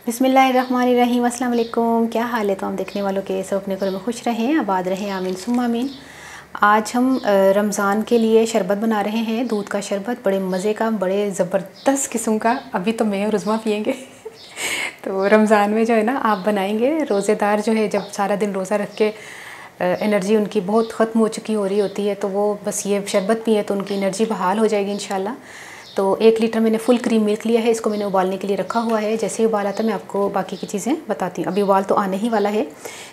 बिस्मिल्लाहिर्रहमानिर्रहीम, अस्सलाम वालेकुम। क्या हाल है? तो हम देखने वालों के सब अपने घर में खुश रहें, आबाद रहें, आमीन सुम्मा आमीन। आज हम रमज़ान के लिए शरबत बना रहे हैं, दूध का शरबत, बड़े मज़े का, बड़े ज़बरदस्त किस्म का। अभी तो मैं और उज़्मा पियेंगे तो रमज़ान में जो है ना, आप बनाएंगे। रोज़ेदार जो है, जब सारा दिन रोज़ा रख के एनर्जी उनकी बहुत ख़त्म हो चुकी हो रही होती है, तो वो बस ये शरबत पिए तो उनकी एनर्जी बहाल हो जाएगी इंशाल्लाह। तो 1 लीटर मैंने फुल क्रीम मिल्क लिया है, इसको मैंने उबालने के लिए रखा हुआ है। जैसे ही उबाल आता है मैं आपको बाकी की चीज़ें बताती हूँ। अभी उबाल तो आने ही वाला है।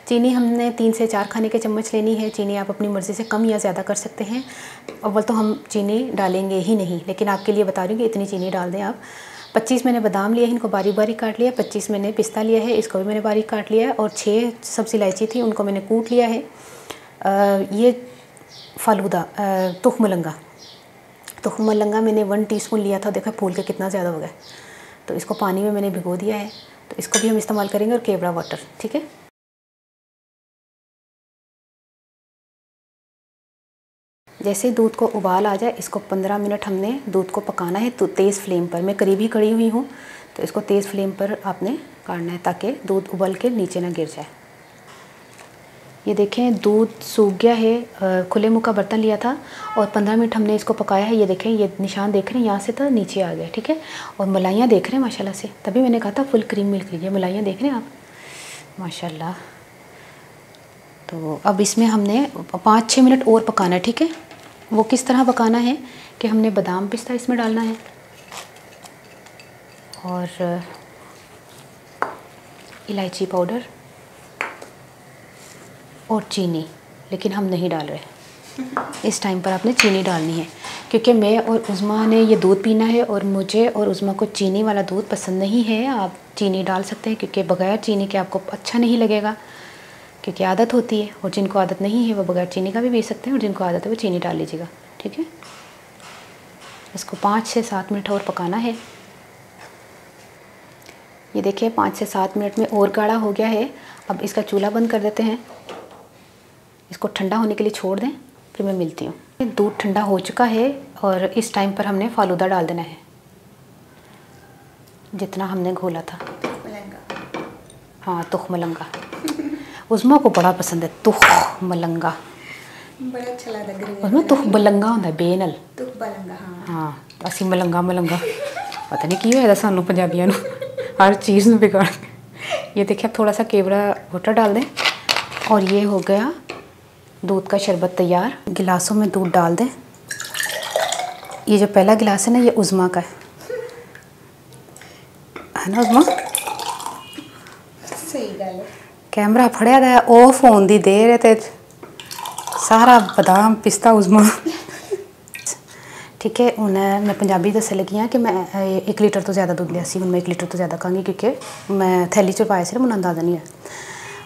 चीनी हमने 3 से 4 खाने के चम्मच लेनी है। चीनी आप अपनी मर्ज़ी से कम या ज़्यादा कर सकते हैं। अव्वल तो हम चीनी डालेंगे ही नहीं, लेकिन आपके लिए बता रही हूँ कि इतनी चीनी डाल दें आप। 25 मैंने बादाम लिए हैं, इनको बारीक बारीक काट लिया। 25 मैंने पिस्ता लिया है, इसको भी मैंने बारीक काट लिया है। और 6 सब्ज़ी इलायची थी, उनको मैंने कूट लिया है। ये फालूदा तुख मलंगा, तो मलंगा मैंने 1 टीस्पून लिया था। देखो फूल के कितना ज़्यादा हो गया। तो इसको पानी में मैंने भिगो दिया है, तो इसको भी हम इस्तेमाल करेंगे। और केवड़ा वाटर, ठीक है। जैसे ही दूध को उबाल आ जाए, इसको 15 मिनट हमने दूध को पकाना है, तो तेज़ फ्लेम पर। मैं करीब ही खड़ी हुई हूँ, तो इसको तेज़ फ्लेम पर आपने काटना है ताकि दूध उबल के नीचे ना गिर जाए। ये देखें दूध सूख गया है। खुले मुँह का बर्तन लिया था और 15 मिनट हमने इसको पकाया है। ये देखें, ये निशान देख रहे हैं, यहाँ से तो नीचे आ गया, ठीक है। और मलाइयाँ देख रहे हैं माशाल्लाह से, तभी मैंने कहा था फुल क्रीम मिल्क लीजिए। मलाइयाँ देख रहे हैं आप माशाल्लाह। तो अब इसमें हमने 5-6 मिनट और पकाना है, ठीक है। वो किस तरह पकाना है कि हमने बादाम पिस्ता इसमें डालना है और इलायची पाउडर और चीनी, लेकिन हम नहीं डाल रहे। इस टाइम पर आपने चीनी डालनी है, क्योंकि मैं और उज़्मा ने ये दूध पीना है और मुझे और उज़्मा को चीनी वाला दूध पसंद नहीं है। आप चीनी डाल सकते हैं, क्योंकि बग़ैर चीनी के आपको अच्छा नहीं लगेगा, क्योंकि आदत होती है। और जिनको आदत नहीं है वो बग़ैर चीनी का भी पी सकते हैं, और जिनको आदत है वो चीनी डाल लीजिएगा, ठीक है। इसको 5 से 7 मिनट और पकाना है। ये देखिए 5 से 7 मिनट में और गाढ़ा हो गया है। अब इसका चूल्हा बंद कर देते हैं, इसको ठंडा होने के लिए छोड़ दें, फिर मैं मिलती हूँ। दूध ठंडा हो चुका है और इस टाइम पर हमने फालूदा डाल देना है, जितना हमने घोला था। हाँ, तुख मलंगा उज़्मा को बड़ा पसंद है, तुख मलंगा। बड़ा अच्छा लगता है। उज़्मा तुख बलंगा होता है, बेनल तुख बलंगा। हाँ, असी मलंगा मलंगा पता नहीं की होया सानू पंजाबियों नू, हर चीज़ में बिगाड़। ये देखिए थोड़ा सा केवड़ा वाटर डाल दें और ये हो गया दूध का शरबत तैयार। गिलासों में दूध डाल दें। ये जो पहला गिलास है ना, ये उज़्मा का है ना उज़्मा? सही गल है। कैमरा फड़िया दा ओ फोन दी देर है ते सारा बादाम पिस्ता उज़्मा ठीक है। हूँ मैं पंजाबी दस्सन लगी हाँ कि मैं 1 लीटर तो ज़्यादा दूध लिया सी। हूँ मैं 1 लीटर तो ज़्यादा कहूँगी, क्योंकि मैं थैली च पाया से ना, मैं अंदाज़ा नहीं है।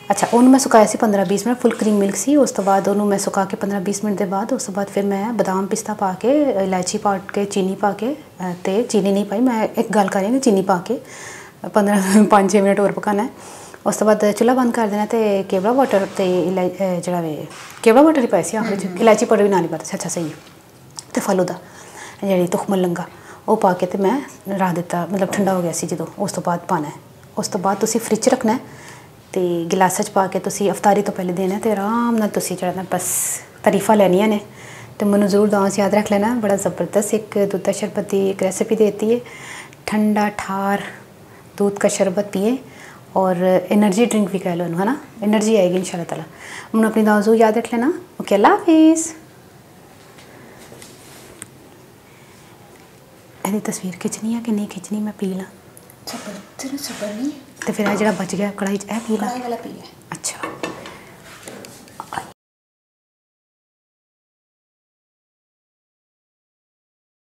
अच्छा, उन्होंने मैं सुकाया सी 15-20 मिनट, फुल क्रीम मिल्क सी। उस तो बाद उन्होंने मैं सुका के 15-20 मिनट के बाद, उस तो बाद फिर मैं बादाम पिस्ता पा के, इलायची पा के, चीनी पा के, ते चीनी नहीं पाई। मैं एक गल कर रही हूँ, चीनी पा के 5-6 मिनट और पकाना है। उस तो बाद चूल्हा बंद कर देना, तो केवड़ा वाटर तो जरा वे केवड़ा वाटर ही पाया सी आखिर, इलायची पाउडर भी ना नहीं पाता। अच्छा सही है। तो फालूदा जी तुख मलंगा वो पा के, तो मैं रख दिता, मतलब ठंडा हो गया सी जो। उस तो बाद पाना है। उस तो बाद तुसी फ्रिज रखना है, तो गिलासा च पा के तुसी अफ्तारी तो पहले देना है, तो आराम नाल तुसी चढ़ना बस तारीफा लैनियां ने। तो मैनू जरूर दुआ च याद रख लेना। बड़ा ज़बरदस्त एक दूध का शरबत की एक रेसिपी देती है। ठंडा ठार दूध का शरबत पिए और एनर्जी ड्रिंक भी कह लो, है ना, एनर्जी आएगी इंशाल्लाह ताला। मैनू अपनी दुआ जरूर याद रख लेना। ओके, अल्लाह हाफिज़। ਇਹਦੀ तस्वीर खिंचनी है कि नहीं खिंचनी, मैं पी ला छप्पर नहीं तो फिर जो बच गया कढ़ाई च पी ला। वाला पी है। अच्छा।